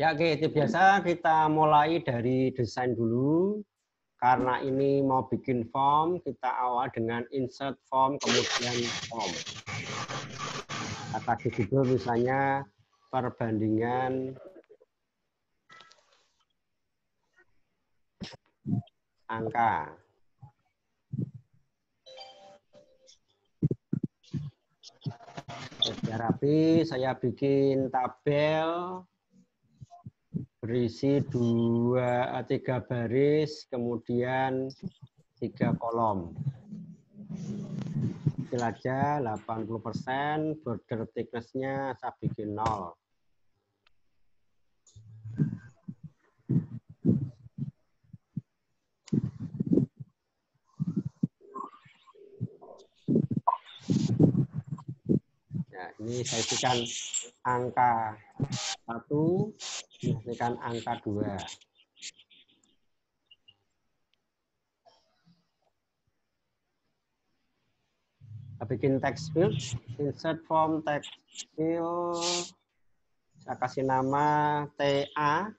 Ya, oke. Itu biasa kita mulai dari desain dulu. Karena ini mau bikin form, kita awal dengan insert form, kemudian form. Kata di judul misalnya perbandingan angka. Biar rapi, saya bikin tabel berisi 3 baris, kemudian 3 kolom. Kecil aja, 80%, border thickness-nya saya bikin 0. Nah, ini saya isikan angka 1, isikan angka 2. Saya bikin text field, insert form text field, saya kasih nama TA,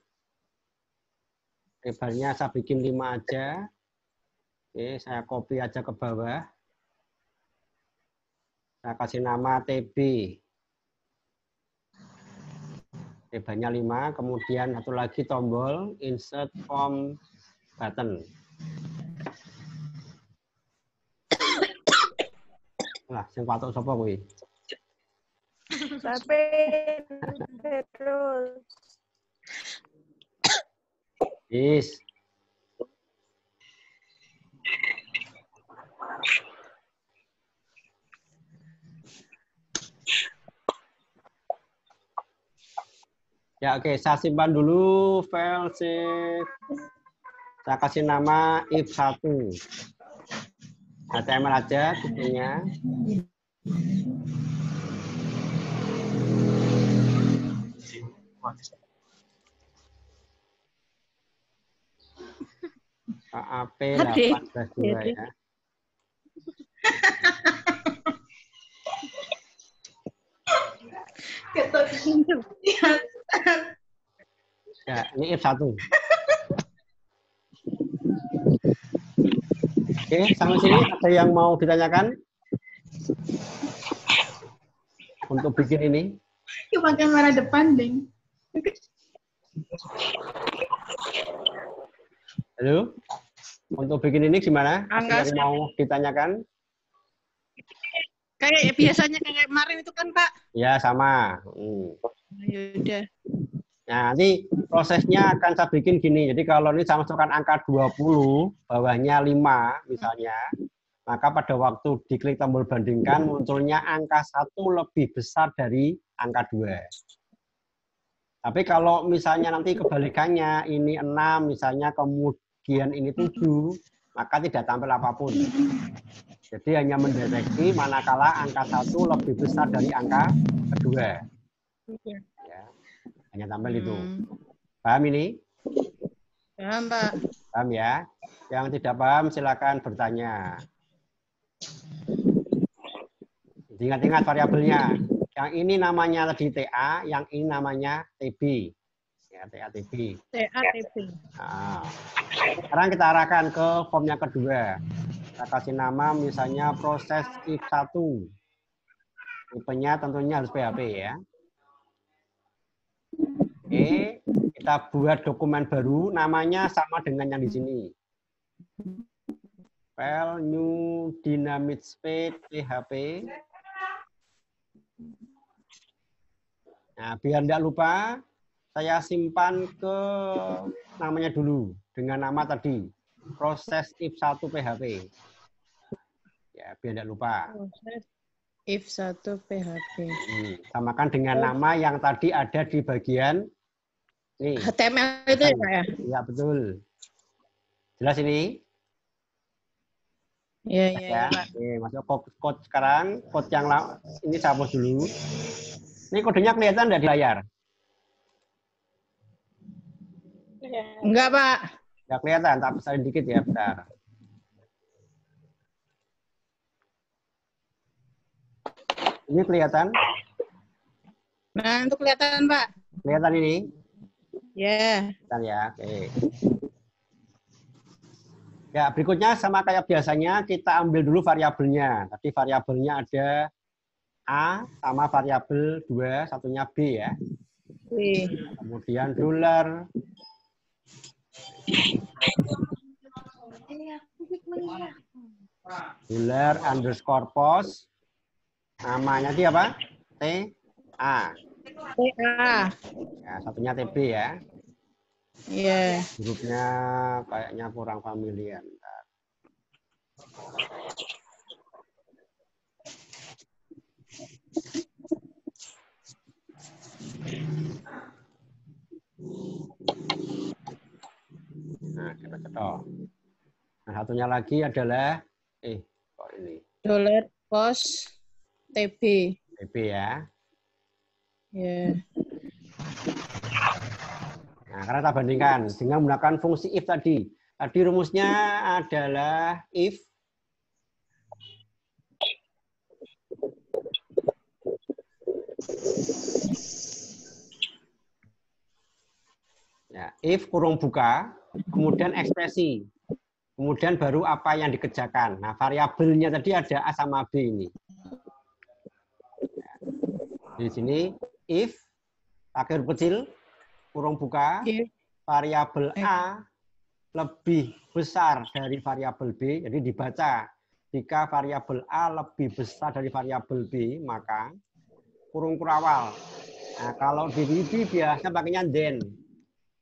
lebarnya saya bikin 5 aja. Oke, saya copy aja ke bawah. Saya kasih nama TB. Lebarnya 5, kemudian satu lagi tombol insert form button. Lah, sing patok sapa kuwi? Tapi terus. Is. Ya, oke, saya simpan dulu file save. Saya kasih nama if1. HTML aja tipenya. KAP 18.2 ya. Ya, ini if1. Oke, sampai sini ada yang mau ditanyakan? Untuk bikin ini? Pakai warna depan, Ding. Halo? Untuk bikin ini gimana? Ada yang mau ditanyakan? Kayak biasanya kayak kemarin itu kan, Pak? Ya, sama. Ya udah. Nah, nanti prosesnya akan saya bikin gini. Jadi kalau ini saya masukkan angka 20, bawahnya 5 misalnya, maka pada waktu diklik tombol bandingkan, munculnya angka 1 lebih besar dari angka 2. Tapi kalau misalnya nanti kebalikannya, ini 6 misalnya, kemudian ini 7, maka tidak tampil apapun. Jadi hanya mendeteksi manakala angka 1 lebih besar dari angka kedua. Ya, hanya tampil itu. Paham ini? Paham, Pak. Paham ya? Yang tidak paham silakan bertanya. Ingat-ingat variabelnya. Yang ini namanya tadi TA, yang ini namanya TB. Ya, TA TB. TA TB. Nah, sekarang kita arahkan ke form yang kedua. Kita kasih nama misalnya proses if1. Tipenya tentunya harus PHP ya. Oke, kita buat dokumen baru, namanya sama dengan yang di sini. File new dynamic space PHP. Nah, biar tidak lupa, saya simpan ke namanya dulu dengan nama tadi, proses if1 PHP. Ya, biar tidak lupa. Proses if1 PHP. Samakan dengan nama yang tadi ada di bagian ini. HTML itu ya, Pak ya? Ya, betul. Jelas ini? Iya, Ya, iya, Pak. oke, masuk code sekarang. Code yang ini saya hapus dulu. Ini kodenya kelihatan nggak di layar? Enggak, Pak. Nggak kelihatan, tak besarin dikit ya, bentar. Ini kelihatan? Nah, itu kelihatan, Pak. Kelihatan ini? Ya. Kan ya, oke. Ya, berikutnya sama kayak biasanya kita ambil dulu variabelnya. Tadi variabelnya ada A sama variabel 2, satunya B ya. B. Kemudian dolar underscore post. Namanya itu apa? TA. TA. Ya, satunya TB ya. Iya. Grupnya kayaknya kurang familiar. Bentar. Nah, kita cetok. Nah, satunya lagi adalah kok ini Dollar pos TB. TB ya. Ya. Nah, karena kita bandingkan dengan menggunakan fungsi if tadi. Tadi rumusnya adalah if ya, if kurung buka, kemudian ekspresi, kemudian baru apa yang dikerjakan. Nah, variabelnya tadi ada A sama B ini. Ya. Di sini if pakai huruf kecil, kurung buka, If variabel A lebih besar dari variabel B, jadi dibaca jika variabel A lebih besar dari variabel B, maka kurung kurawal. Nah, kalau di VB biasanya pakainya then.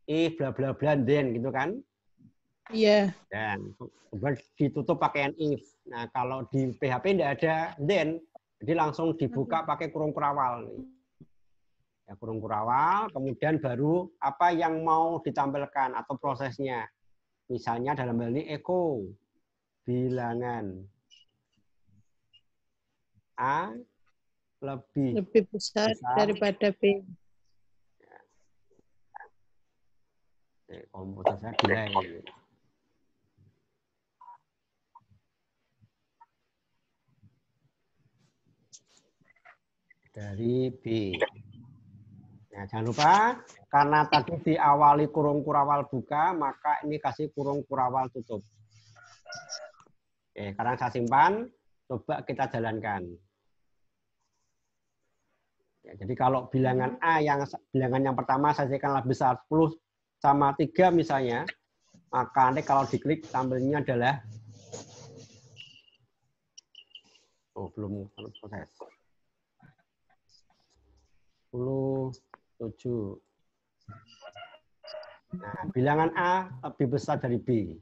If bla bla bla then gitu kan. Iya. Dan ditutup pakai if. Nah, kalau di PHP tidak ada then, jadi langsung dibuka pakai kurung kurawal nih. Ya, kurung kurawal, kemudian baru apa yang mau ditampilkan atau prosesnya. Misalnya dalam hal ini echo bilangan A lebih besar daripada B. Komputer saya delay. Dari B. Nah, jangan lupa, karena tadi diawali kurung kurawal buka, maka ini kasih kurung kurawal tutup. Oke, sekarang saya simpan, coba kita jalankan. Ya, jadi kalau bilangan A bilangan yang pertama saya jadikan lebih besar 10 sama 3 misalnya, maka nanti kalau diklik tampilnya adalah belum proses. 10, 7. Nah, bilangan A lebih besar dari B.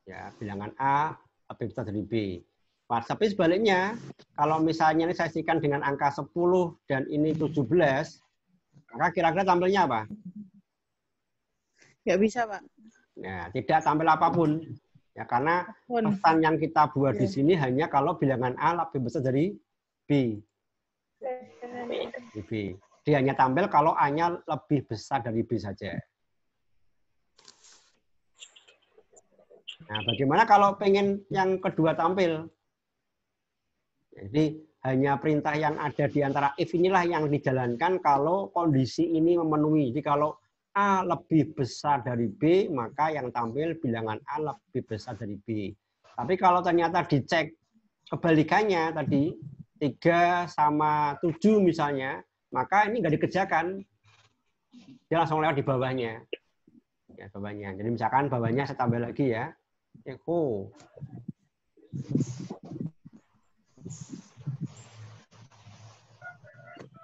Ya, bilangan A lebih besar dari B. Tapi sebaliknya, kalau misalnya ini saya isikan dengan angka 10 dan ini 17, maka kira-kira tampilnya apa? Nggak bisa, Pak. Nah, tidak tampil apapun. Ya, karena pesan yang kita buat di sini hanya kalau bilangan A lebih besar dari B. Dia hanya tampil kalau A-nya lebih besar dari B saja. Nah, bagaimana kalau pengen yang kedua tampil? Jadi hanya perintah yang ada di antara if inilah yang dijalankan kalau kondisi ini memenuhi. Jadi kalau A lebih besar dari B, maka yang tampil bilangan A lebih besar dari B. Tapi kalau ternyata dicek kebalikannya tadi, 3 sama 7 misalnya, maka ini nggak dikerjakan. Dia langsung lewat di bawahnya. Ya, bawahnya. Jadi misalkan bawahnya saya tambah lagi ya. Echo.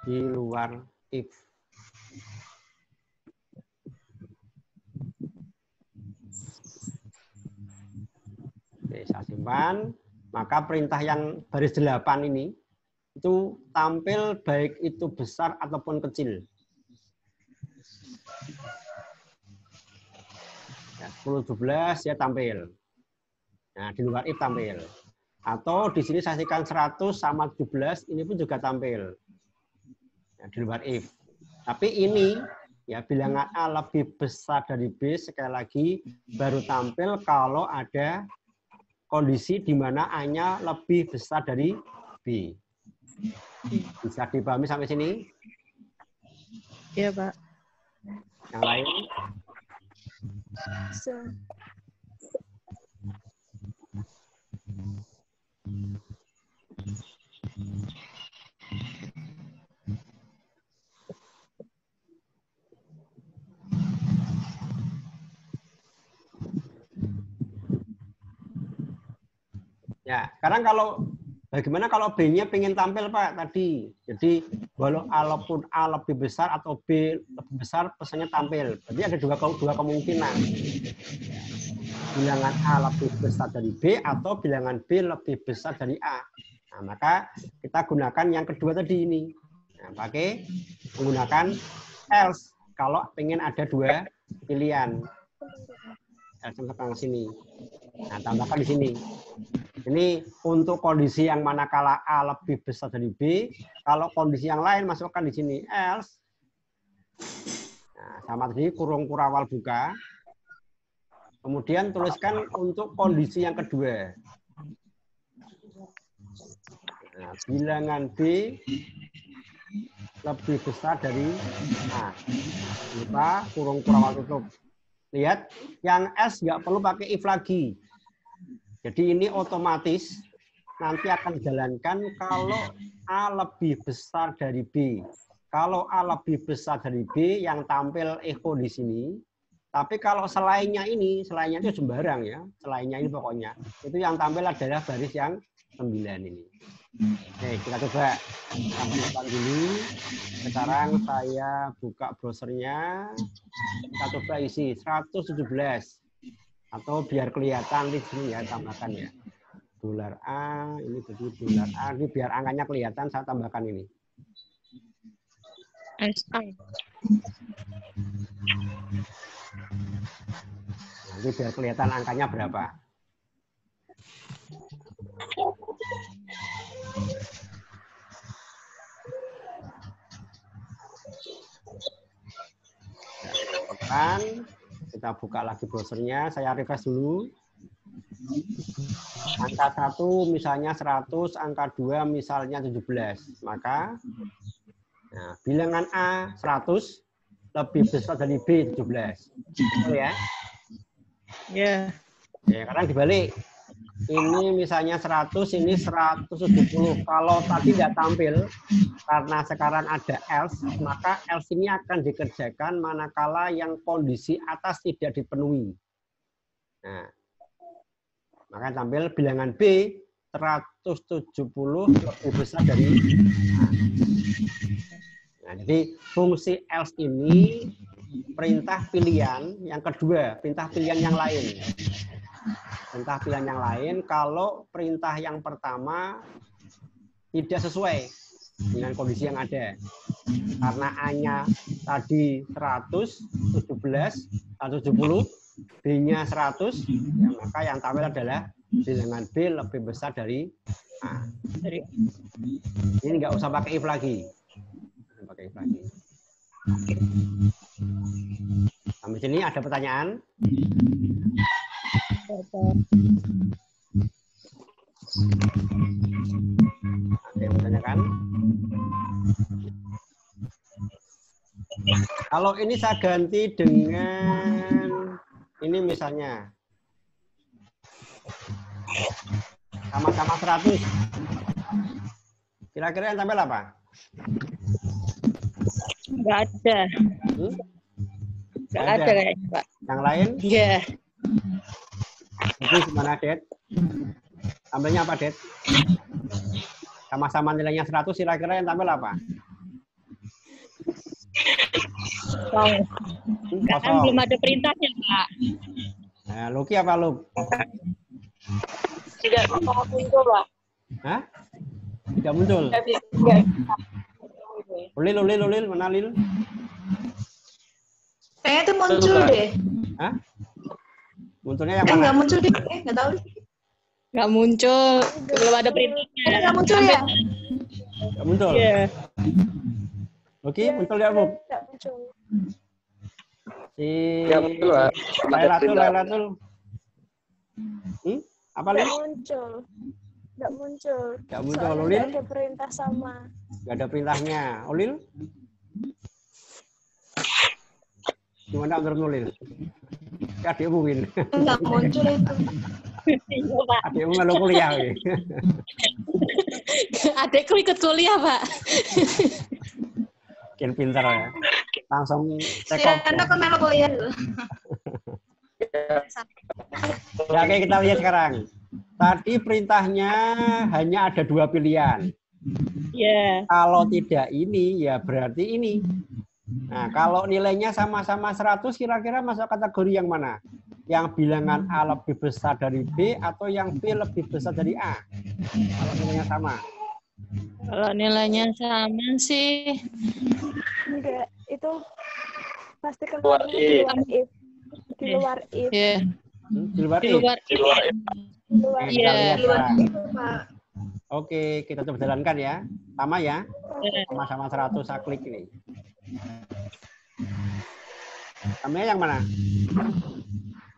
Di luar if. Oke, saya simpan. Maka perintah yang baris 8 ini itu tampil baik itu besar ataupun kecil. Ya, 10, 12 ya tampil. Nah, di luar if tampil. Atau di sini saya kasihkan 100 sama 17, ini pun juga tampil. Ya, di luar if. Tapi ini ya bilangan A lebih besar dari B, sekali lagi baru tampil kalau ada kondisi di mana A-nya lebih besar dari B. Bisa dipahami sampai sini? Iya, Pak. Yang lain? Ya, sekarang bagaimana kalau B-nya pengen tampil Pak tadi? Jadi walaupun A lebih besar atau B lebih besar, pesannya tampil. Jadi ada dua kemungkinan. Bilangan A lebih besar dari B atau bilangan B lebih besar dari A. Nah, maka kita gunakan yang kedua tadi ini. Nah, menggunakan else kalau pengen ada dua pilihan. Else ke sini. Nah, tambahkan di sini. Ini untuk kondisi yang manakala A lebih besar dari B, kalau kondisi yang lain masukkan di sini else. Nah, sama tadi kurung kurawal buka. Kemudian tuliskan untuk kondisi yang kedua. Nah, bilangan B lebih besar dari A. Lupa kurung kurawal tutup. Lihat, yang S nggak perlu pakai if lagi. Jadi ini otomatis nanti akan dijalankan kalau A lebih besar dari B. Kalau A lebih besar dari B, yang tampil echo di sini. Tapi kalau selainnya itu sembarang ya. Selainnya ini pokoknya. Itu yang tampil adalah baris yang 9 ini. Oke, kita coba tampilkan dulu. Sekarang saya buka browsernya. Kita coba isi 117. Atau biar kelihatan di sini ya, tambahkan ya. Dolar A, ini jadi dolar A. Ini biar angkanya kelihatan, saya tambahkan ini. SA. Nanti biar kelihatan angkanya berapa. Kita buka lagi browsernya, saya refresh dulu. Angka 1 misalnya 100, angka 2 misalnya 17. Maka nah, bilangan A 100 lebih besar dari B 17. Betul ya? Ya. Ya, sekarang dibalik. Ini misalnya 100, ini 170. Kalau tadi tidak tampil, karena sekarang ada else, maka else ini akan dikerjakan manakala yang kondisi atas tidak dipenuhi. Nah, maka tampil bilangan B 170 lebih besar dari A. Nah, jadi fungsi else ini perintah pilihan yang kedua, perintah pilihan yang lain. Perintah pilihan yang lain kalau perintah yang pertama tidak sesuai dengan kondisi yang ada. Karena A-nya tadi 100, 17, 170, B-nya 100, ya, maka yang tampil adalah bilangan B lebih besar dari A. Ini nggak usah pakai if lagi. Pakai if lagi. Sampai sini ada pertanyaan? Ada yang menanyakan? Kalau ini saya ganti dengan ini misalnya sama-sama 100. Kira-kira yang tampil apa? Nggak ada. Nggak ada kayaknya, Pak. Yang lain? Iya. Itu gimana, Det? Tampilnya apa, Det? Sama-sama nilainya 100, kira-kira yang tampil apa? Kan belum ada perintahnya, Pak. Nah, Luki apa, Luk? Tidak muncul, Pak. Hah? Tidak muncul? Tidak. Ulil, mana Lil? Kayaknya tuh muncul deh. Hah? Munculnya yang mana? Nggak muncul deh, nggak tahu. Nggak muncul, belum ada perintahnya. Nggak muncul ya? Nggak muncul? Iya. Oke, muncul ya, Bu? Tidak muncul. Si Ya, betul, Pak. Lailatul. Apa Lin? Nggak muncul. Nggak muncul, Soalnya Ulil? nggak ada perintah sama. Nggak ada perintahnya. Ulil? Gimana menurut Ulil? Adikmu Win. Nggak muncul itu. Iya, Pak. Adikmu melu kuliah. Win. Adekku ikut kuliah, Pak. Makin pinter ya. Langsung Si take off. Reno kan melu kuliah dulu. Ya, oke, kita lihat sekarang. Tadi perintahnya hanya ada 2 pilihan. Iya. Kalau tidak ini, ya berarti ini. Nah, kalau nilainya sama-sama 100, kira-kira masuk kategori yang mana? Yang bilangan A lebih besar dari B atau yang B lebih besar dari A? Kalau nilainya sama. Kalau nilainya sama sih, Enggak, itu pasti keluarnya di luar if. Di luar if. ya Di luar di if. luar. Di luar Oke, Iya. kita lihat Luar sekarang. itu, Pak. Oke, kita coba jalankan ya. Sama ya. Iya. Sama-sama 100 saya klik ini. Namanya yang mana?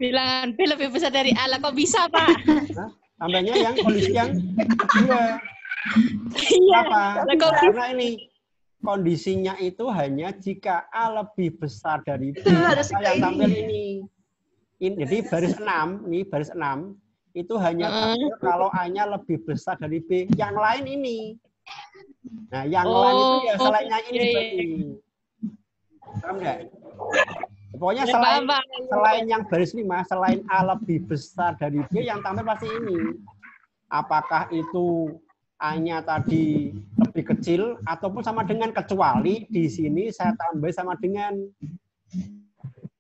Bilangan B lebih besar dari A. Lah, kok bisa, Pak? Hah? Tambahnya yang kondisi yang kedua. Iya. Kenapa? Lah, kok Karena ini kondisinya itu hanya jika A lebih besar dari B. Itu harus Maka yang kayak tampil ini. ini. Jadi baris 6, ini baris 6 itu hanya tampil kalau A-nya lebih besar dari B. Yang lain ini. Nah, yang lain itu ya selainnya ini iya, iya. berarti. Paham nggak? Pokoknya Ya, selain, paham, Pak. selain yang baris 5, selain A lebih besar dari B, yang tampil pasti ini. Apakah itu A-nya tadi lebih kecil ataupun sama dengan, kecuali di sini saya tambah sama dengan.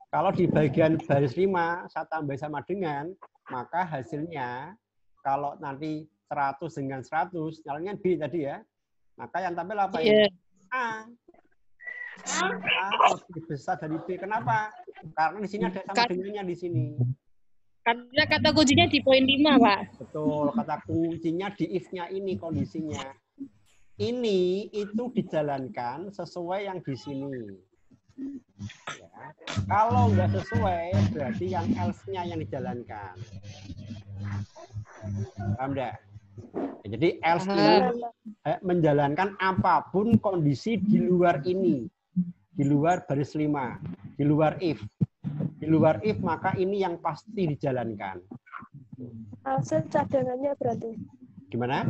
Kalau di bagian baris 5 saya tambah sama dengan, maka hasilnya kalau nanti 100 dengan 100, nyalanya B tadi ya, maka yang tampil apa Iya. ini? A. A lebih besar dari B. Kenapa? Karena di sini ada sama dengannya di sini. Karena kata kuncinya di poin 5, Pak. Betul, kata kuncinya di if-nya ini kondisinya. Ini itu dijalankan sesuai yang di sini. Ya. Kalau nggak sesuai, berarti yang else-nya yang dijalankan. Paham nggak? Ya, jadi else ini menjalankan apapun kondisi di luar ini. Di luar baris 5. Di luar if. Di luar if, maka ini yang pasti dijalankan. Ase cadangannya berarti. Gimana?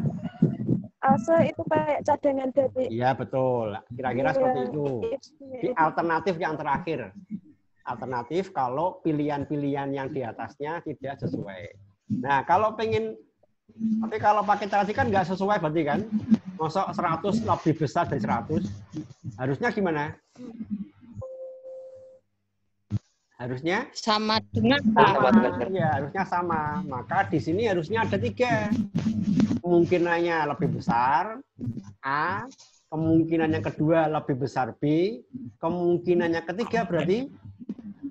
Ase itu kayak cadangan dari Iya, betul. Kira-kira seperti itu. Di itu. alternatif yang terakhir. Alternatif kalau pilihan-pilihan yang di atasnya tidak sesuai. Nah, kalau pengen, tapi kalau pakai cara kan nggak sesuai berarti kan? Masuk 100 lebih besar dari 100. Harusnya gimana? Harusnya Sama dengan sama. Pak. Ya, harusnya sama. Maka di sini harusnya ada 3. Kemungkinannya lebih besar A, kemungkinan yang kedua lebih besar B, kemungkinan yang ketiga berarti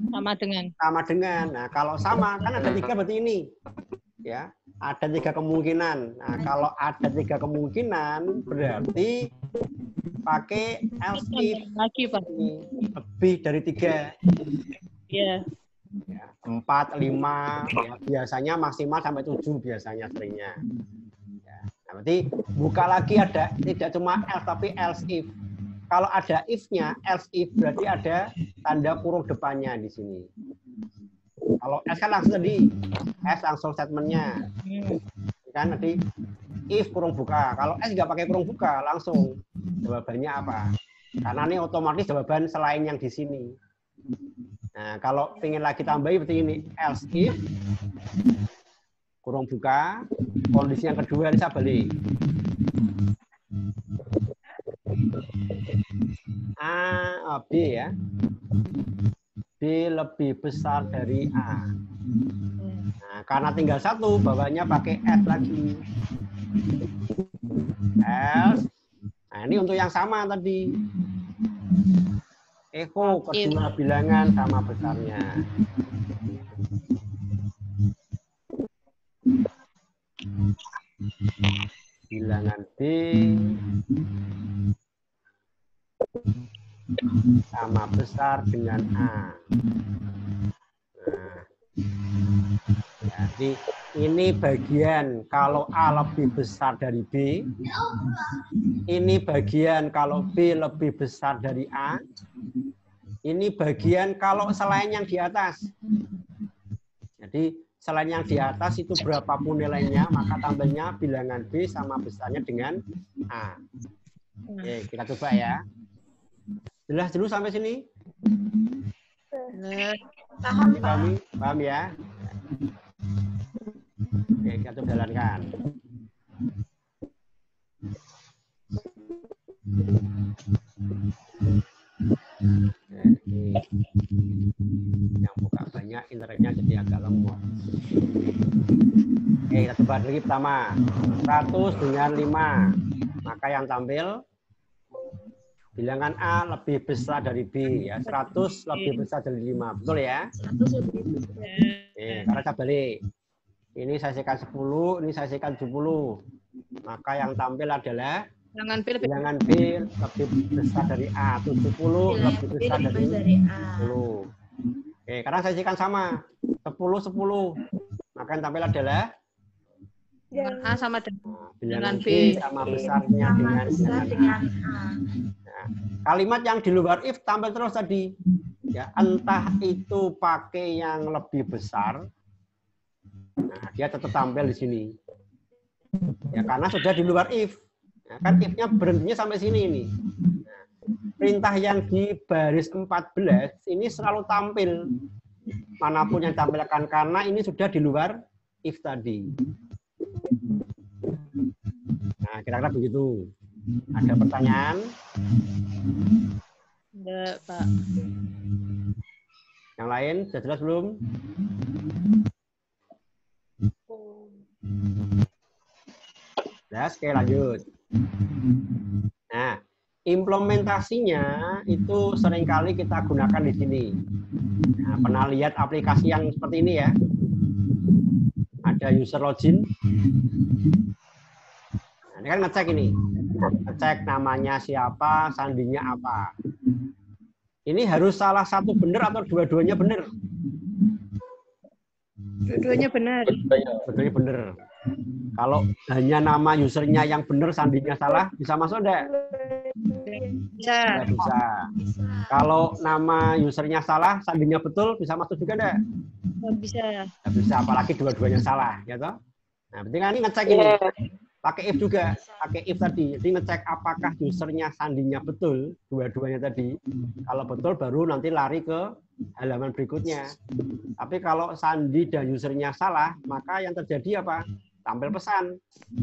Sama dengan. sama dengan. Nah, kalau sama kan ada 3 berarti ini. Ya, ada 3 kemungkinan. Nah, kalau ada 3 kemungkinan berarti pakai else if Lagi, Pak. ini lebih dari 3. Iya. Ya, 4, 5, ya, biasanya maksimal sampai 7 biasanya seringnya. Ya, nah, berarti buka lagi ada tidak cuma else tapi else if. Kalau ada if-nya, else if berarti ada tanda kurung depannya di sini. Kalau else kan langsung tadi, else langsung statementnya. Kan tadi if kurung buka. Kalau else nggak pakai kurung buka, langsung jawabannya apa? Karena ini otomatis jawaban selain yang di sini. Nah, kalau pengen lagi tambahin seperti ini, else if kurung buka, kondisi yang kedua ini saya balik. A, B ya. B lebih besar dari A. Nah, karena tinggal 1, bawahnya pakai else lagi. Else. Nah, ini untuk yang sama tadi. Echo kedua bilangan sama besarnya. Bilangan B sama besar dengan A. Nah, jadi Ini bagian kalau A lebih besar dari B. Ini bagian kalau B lebih besar dari A. Ini bagian kalau selain yang di atas. Jadi selain yang di atas itu berapapun nilainya, maka tambahnya bilangan B sama besarnya dengan A. Oke, kita coba ya. Jelas dulu sampai sini? Paham ya? Oke, kita coba jalankan. Yang buka banyak internetnya jadi agak lemot. Oke, kita coba lagi pertama. 100 dengan 5. Maka yang tampil bilangan A lebih besar dari B ya. 100 lebih besar dari 5. Betul ya? 100 lebih besar. Oke, karena saya balik. Ini saya sikan 10, ini saya sikan 70. Maka yang tampil adalah bilangan B lebih besar dari A. 70 lebih besar dari 10. Oke, karena saya sikan sama. 10, 10. Maka yang tampil adalah A sama bilangan B sama besarnya dengan bilangan A. Nah, kalimat yang di luar if tampil terus tadi. Ya, entah itu pakai yang lebih besar. Nah, dia tetap tampil di sini. Ya, karena sudah di luar if. Nah, kan if-nya berhentinya sampai sini ini. Nah, perintah yang di baris 14 ini selalu tampil. Manapun yang ditampilkan karena ini sudah di luar if tadi. Nah, kira-kira begitu. Ada pertanyaan? Enggak, Pak. Yang lain sudah jelas belum? Jelas, oke lanjut. Nah, implementasinya itu seringkali kita gunakan di sini. Nah, pernah lihat aplikasi yang seperti ini ya? Ada user login. Nah, ini kan ngecek ini. Ngecek namanya siapa, sandinya apa. Ini harus salah satu benar atau dua-duanya benar? Dua-duanya benar. Dua-duanya benar. Kalau hanya nama usernya yang benar, sandinya salah, bisa masuk enggak? Bisa. Enggak bisa. Kalau nama usernya salah, sandinya betul, bisa masuk juga enggak? Nggak bisa. Nggak bisa, apalagi dua-duanya salah, ya toh? Nah, berarti kan ini ngecek ini. Pakai if juga, pakai if tadi. Jadi ngecek apakah usernya sandinya betul, dua-duanya tadi. Kalau betul baru nanti lari ke halaman berikutnya. Tapi kalau sandi dan usernya salah, maka yang terjadi apa? Tampil pesan.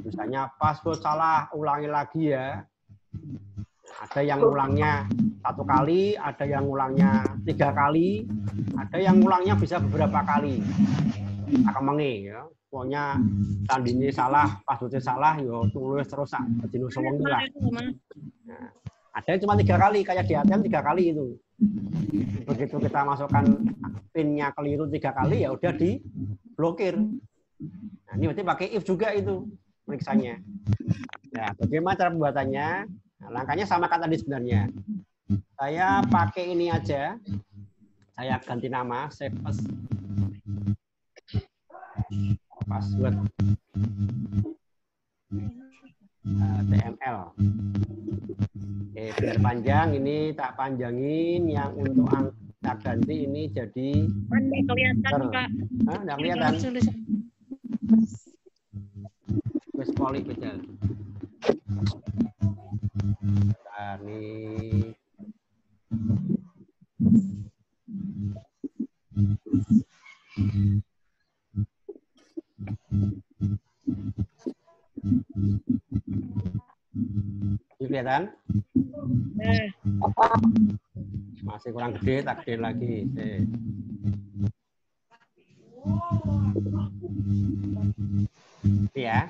Misalnya password salah, ulangi lagi ya. Ada yang ulangnya 1 kali, ada yang ulangnya 3 kali, ada yang ulangnya bisa beberapa kali. Akan mengi ya. Pokoknya sandinya salah, passwordnya salah, yo tulis terus jenuh seweng lah. Nah, ada yang cuma 3 kali, kayak di ATM 3 kali itu. Begitu kita masukkan PIN-nya keliru 3 kali, ya udah diblokir. Nah, ini berarti pakai if juga itu periksanya. Nah, bagaimana cara pembuatannya? Nah, langkahnya sama kan tadi sebenarnya. Saya pakai ini aja. Saya ganti nama, save as password TML. Oke, biar panjang ini tak panjangin, yang untuk tak ganti ini jadi Pandai kelihatan, Pak. Hah, enggak kelihatan. Wes poli beda. Ini kelihatan? Masih kurang gede, tak gede lagi. Ya.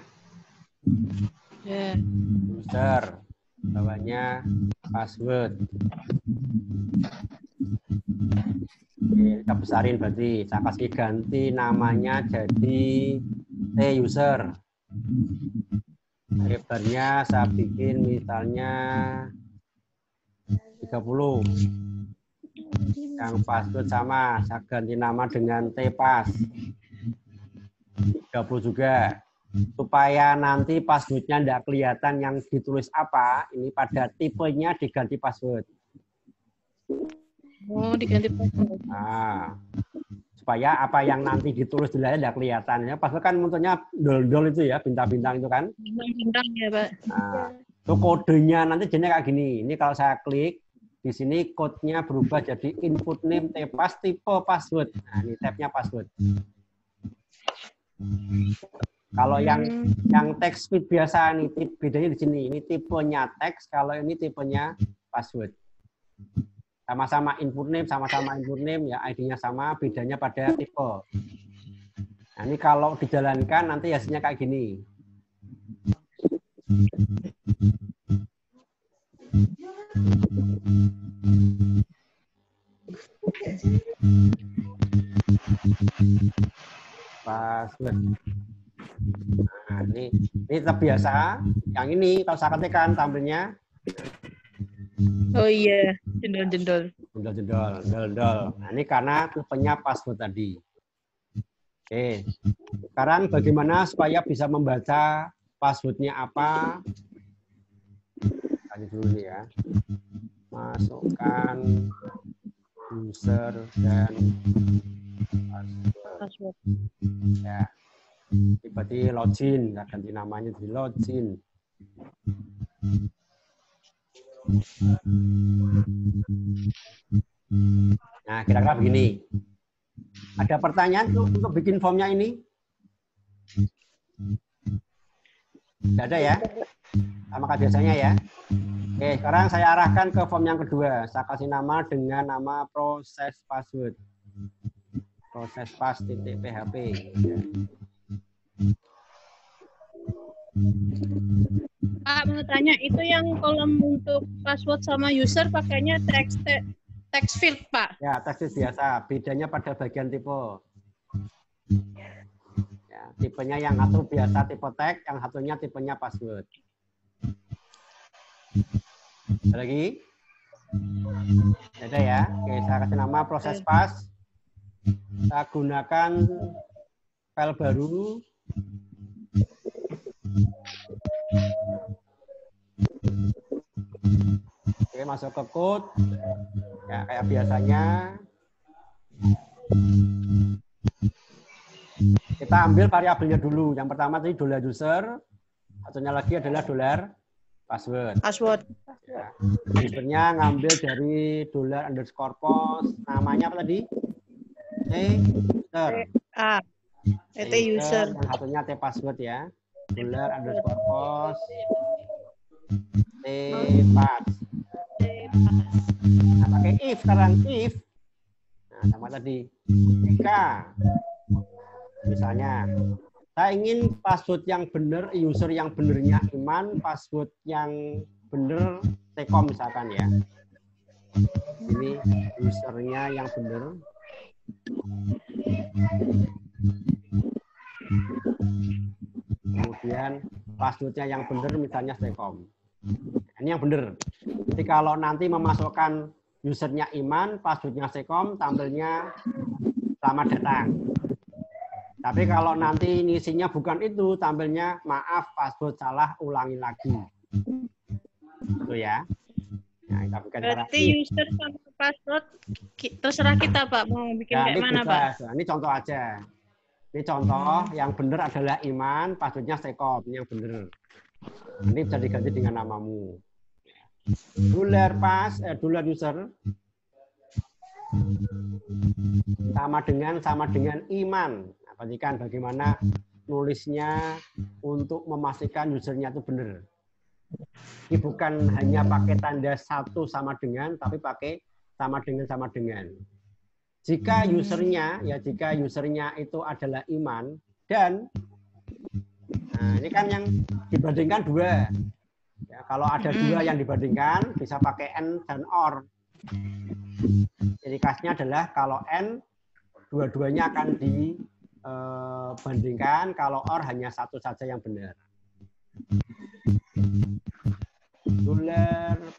User, bawahnya password. Oke, kita besarin berarti. Saya kasih ganti namanya jadi T-user. Lebarnya saya bikin misalnya 30. Yang password sama, saya ganti nama dengan T-pass. 30 juga. Supaya nanti passwordnya tidak kelihatan yang ditulis apa, ini pada tipenya diganti password. Oh, diganti password. Nah, supaya apa yang nanti ditulis di layar tidak kelihatan. Ya, password kan munculnya dol-dol itu ya, bintang-bintang itu kan. Bintang-bintang ya, Pak. Nah, itu kodenya nanti jadinya kayak gini. Ini kalau saya klik, di sini code-nya berubah jadi input name tepas tipe password. Nah, ini tab-nya password. Kalau yang text feed biasa nih, bedanya di sini. Ini tipenya teks, kalau ini tipenya password. Sama-sama input name, ya ID-nya sama, bedanya pada tipe. Nah, ini kalau dijalankan nanti hasilnya kayak gini. Password. Nah, ini tetap biasa. Yang ini kalau saya ketikkan tampilnya. Oh iya, jendol-jendol. Jendol. Nah, ini karena tipenya password tadi. Oke. Sekarang bagaimana supaya bisa membaca passwordnya apa? Tadi dulu ya. Masukkan user dan Password. Ya. Berarti login, ganti namanya jadi login. Nah, kira-kira begini. Ada pertanyaan untuk bikin formnya ini? Tidak ada ya? Sama kayak biasanya ya. Oke, sekarang saya arahkan ke form yang kedua. Saya kasih nama dengan nama proses password. Proses pas.php. Pak, mau tanya, itu yang kolom untuk password sama user pakainya text field, Pak? Ya, text field biasa. Bedanya pada bagian tipe. Ya, tipenya yang satu biasa tipe tag, yang satunya tipenya password. Ada lagi? Ada ya? Oke, saya kasih nama proses pas. Saya gunakan file baru. Oke, masuk ke code. Ya, kayak biasanya. Kita ambil variabelnya dulu. Yang pertama tadi $user. Satunya lagi adalah $password. Ya. Usernya ngambil dari $_post. Namanya apa tadi? user. Yang satunya password ya. $_post. Pass. Nah, pakai if sekarang if. Nah, sama tadi. Jika misalnya saya ingin password yang benar, user yang benernya Iman, password yang benar Tekom misalkan ya. Ini usernya yang benar. Kemudian passwordnya yang benar misalnya Tekom. Ini yang benar. Jadi kalau nanti memasukkan usernya Iman, passwordnya Tekom, tampilnya selamat datang. Tapi kalau nanti ngisinya bukan itu, tampilnya maaf password salah, ulangi lagi. Itu ya. Nah, kita bukan berarti user sama password terserah kita, Pak, mau bikin ya, kayak mana, Pak? Ini contoh aja. Ini contoh yang benar adalah Iman, passwordnya Tekom, ini yang benar. Ini bisa diganti dengan namamu. $user sama dengan Iman. Nah, perhatikan bagaimana nulisnya untuk memastikan usernya itu benar. Ini bukan hanya pakai tanda satu sama dengan, tapi pakai sama dengan. Jika usernya itu adalah Iman dan nah, ini kan yang dibandingkan dua. Ya, kalau ada dua yang dibandingkan bisa pakai N dan OR. Jadi khasnya adalah kalau N dua-duanya akan dibandingkan, kalau OR hanya satu saja yang benar.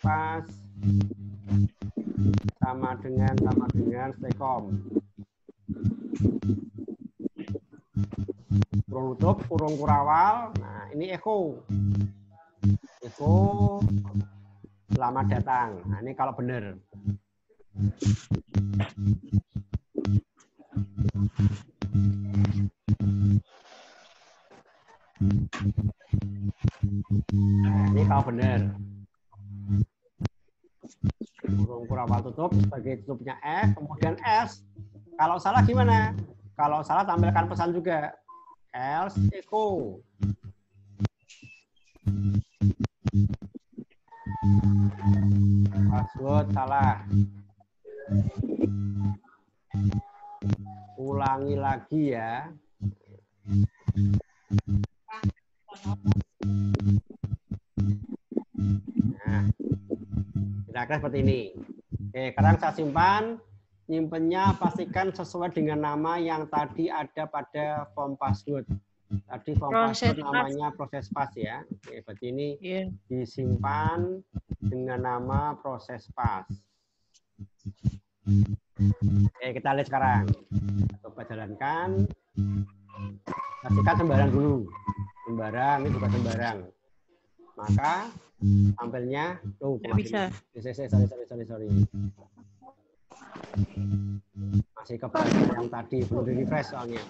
$pas sama dengan Tekom. kurung tutup, kurung kurawal. Nah, ini echo. Echo selamat datang. Nah, ini kalau benar. Nah, ini kalau benar. Kurung kurawal tutup sebagai tutupnya F, kemudian S. Kalau salah gimana? Kalau salah tampilkan pesan juga. Else echo. Password salah. Ulangi lagi ya. Nah, kira-kira seperti ini. Oke, sekarang saya simpan. Nyimpennya pastikan sesuai dengan nama yang tadi ada pada form password. Tadi form password namanya proses pas ya. Oke, berarti ini disimpan dengan nama proses pas. Oke, kita lihat sekarang. Coba jalankan. Pastikan sembarang dulu. Sembarang, ini juga sembarang. Maka tampilnya tuh bisa. Sorry. Masih kebalik yang tadi, belum di refresh soalnya.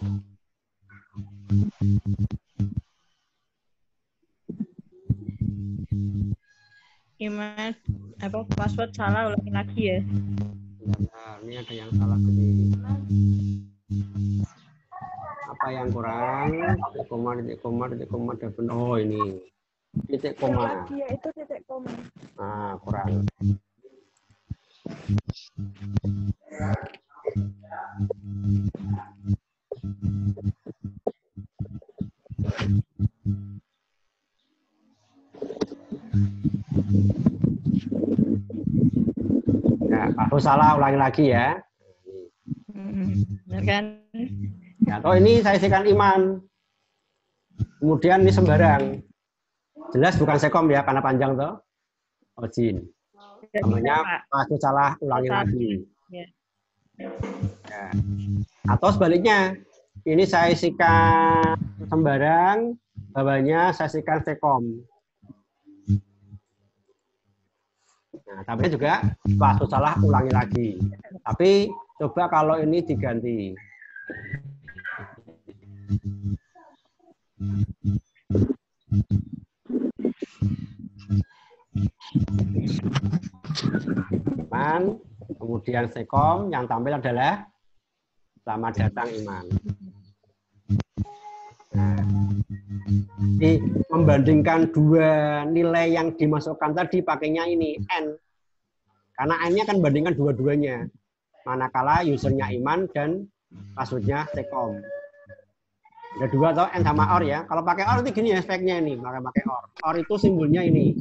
Gimana? Apa password salah ulangi lagi ya? Nah, ini ada yang salah tadi. Apa yang kurang? Titik koma, oh ini. Titik koma. Lagi ya, itu titik koma. Nah, kurang. Nah, kalau salah ulangi lagi ya. Benar kan? Ya, atau ini saya isikan iman. Kemudian ini sembarang. Jelas bukan sekom ya, karena panjang toh. Ojin. Namanya password salah, ulangi lagi. Ya. Ya. Atau sebaliknya, ini saya isikan sembarang, bawahnya saya isikan sekom. Nah, tapi juga password salah, ulangi lagi. Tapi coba kalau ini diganti. Iman, kemudian sekom, yang tampil adalah selamat datang Iman. Nah, membandingkan dua nilai yang dimasukkan tadi pakainya ini N. Karena N-nya kan bandingkan dua-duanya. Manakala usernya Iman dan passwordnya sekom. Ada dua atau N sama OR ya. Kalau pakai OR itu gini ya speknya ini, maka pakai OR. OR itu simbolnya ini.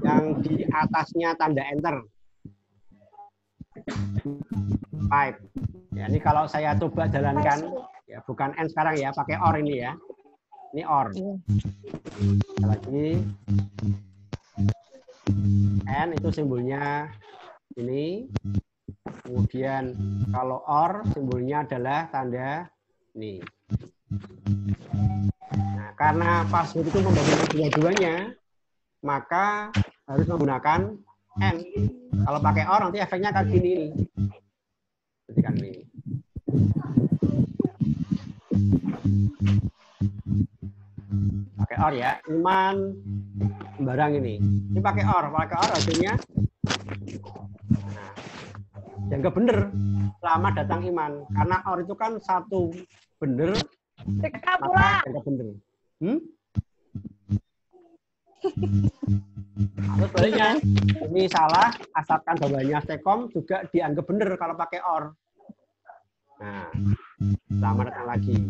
Yang di atasnya tanda enter. Pipe. Ya, ini kalau saya coba jalankan, ya bukan N sekarang ya, pakai OR ini ya. Ini OR. Lagi. N itu simbolnya ini. Kemudian kalau OR simbolnya adalah tanda ini. Nah, karena password itu membandingkan dua-duanya, maka harus menggunakan N. Kalau pakai OR nanti efeknya kayak gini nih. Seperti kan ini. Pakai OR ya, Iman sembarang ini. Ini pakai OR hasilnya. Nah, yang bener, selamat datang Iman. Karena OR itu kan satu bener, maka yang bener. Terus sebaliknya, ini salah, asalkan bawahnya sekom juga dianggap bener kalau pakai OR. Nah, selamat datang lagi.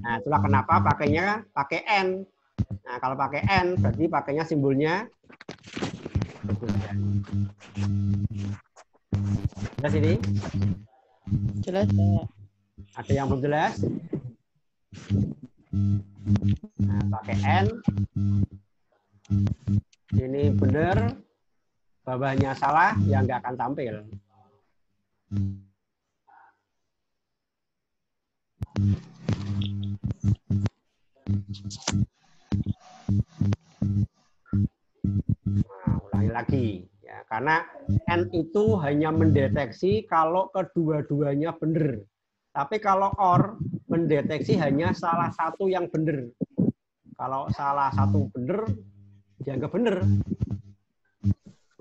Nah, itulah kenapa pakainya pakai N. Nah, kalau pakai N berarti pakainya simbolnya. Jelas ini? Jelas. Ada yang belum jelas? Nah, pakai N. Ini benar. Bawahnya salah, yang nggak akan tampil. Nah, ulangi lagi. Ya, karena N itu hanya mendeteksi kalau kedua-duanya benar. Tapi kalau OR mendeteksi hanya salah satu yang benar. Kalau salah satu benar, dianggap benar.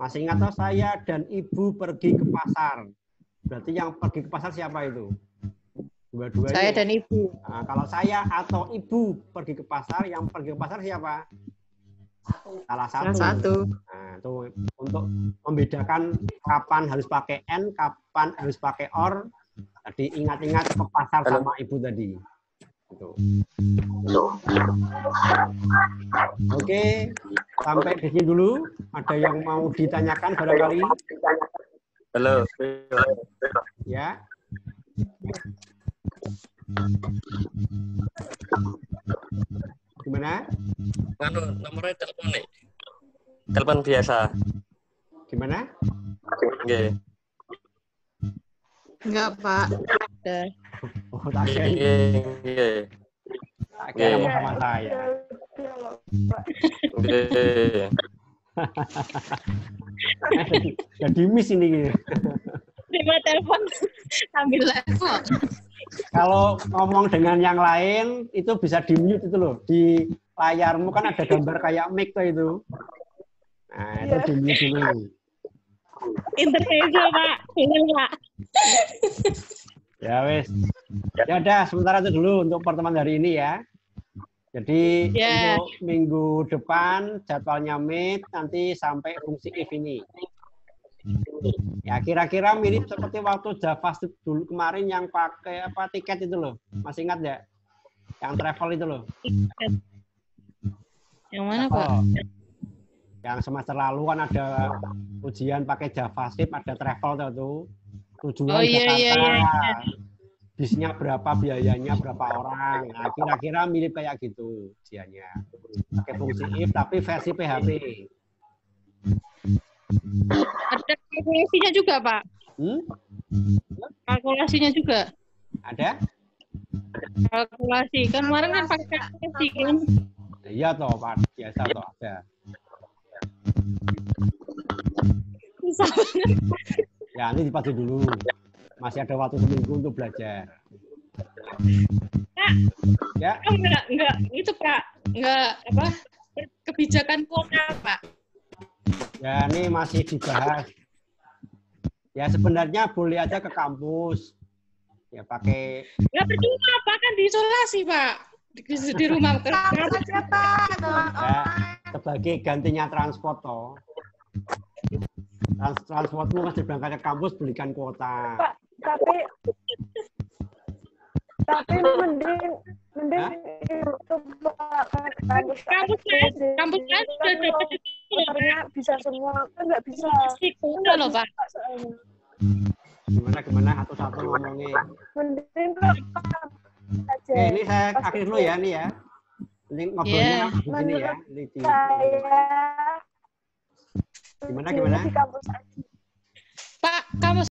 Masih ingat toh, saya dan ibu pergi ke pasar. Berarti yang pergi ke pasar siapa itu? Dua-duanya. Saya dan ibu. Nah, kalau saya atau ibu pergi ke pasar, yang pergi ke pasar siapa? Salah satu. Nah, itu untuk membedakan kapan harus pakai N, kapan harus pakai OR. Tadi ingat-ingat ke pasar sama ibu tadi. Gitu. Oke, sampai di sini dulu. Ada yang mau ditanyakan barangkali? Halo. Ya. Gimana? Nomornya telepon nih. Telepon biasa. Gimana? Oke. Enggak, Pak. Udah. Oh, tak kira. Oke. Tak kira mau sama saya. Oke. Jadi miss ini. Terima telepon sambil level. Kalau ngomong dengan yang lain itu bisa di mute itu loh. Di layarmu kan ada gambar kayak mic tuh itu. Nah, itu di mute dulu. Intermezzo, Pak. Benar, Pak. Ya wes. Ya udah, sementara itu dulu untuk pertemuan hari ini ya. Jadi untuk minggu depan jadwalnya meet nanti sampai fungsi if ini. Ya kira-kira mirip seperti waktu JavaScript dulu kemarin yang pakai apa tiket itu loh. Masih ingat ya? Yang travel itu loh. Yang mana, Pak? Yang semester lalu kan ada ujian pakai JavaScript, ada travel tuh. Tujuan Jakarta. Bisnya berapa, biayanya berapa orang. Nah, kira-kira mirip kayak gitu ujiannya. Pakai fungsi if tapi versi PHP. Ada kalkulasinya juga, Pak. Kalkulasinya juga. Ada? Kalkulasi. Kan kemarin kan pakai kalkulasi kan. Iya toh, Pak. Biasa toh ada. Ya, ini dipacu dulu. Masih ada waktu seminggu untuk belajar. Pak, ya. Enggak, itu Pak. Enggak, apa, kebijakan kuota, Pak. Ya, ini masih dibahas. Ya, sebenarnya boleh aja ke kampus. Ya, pakai... Ya, percuma, Pak. Kan diisolasi, Pak. Di rumah. Ya, sebagai gantinya transport, toh. Transportmu masih berangkat ke kampus, belikan kuota. Pak, tapi mending itu Pak, kampus kan sudah dapat itu bisa semua, kan nggak bisa. Kuota loh, Pak. Gimana satu-satu ngomongnya. Mending Pak aja. Oke, ini saya akhir dulu ya, ini ya. Ini ngobrolnya begini ya. Saya Gimana? di kampus aja. Pak, kamu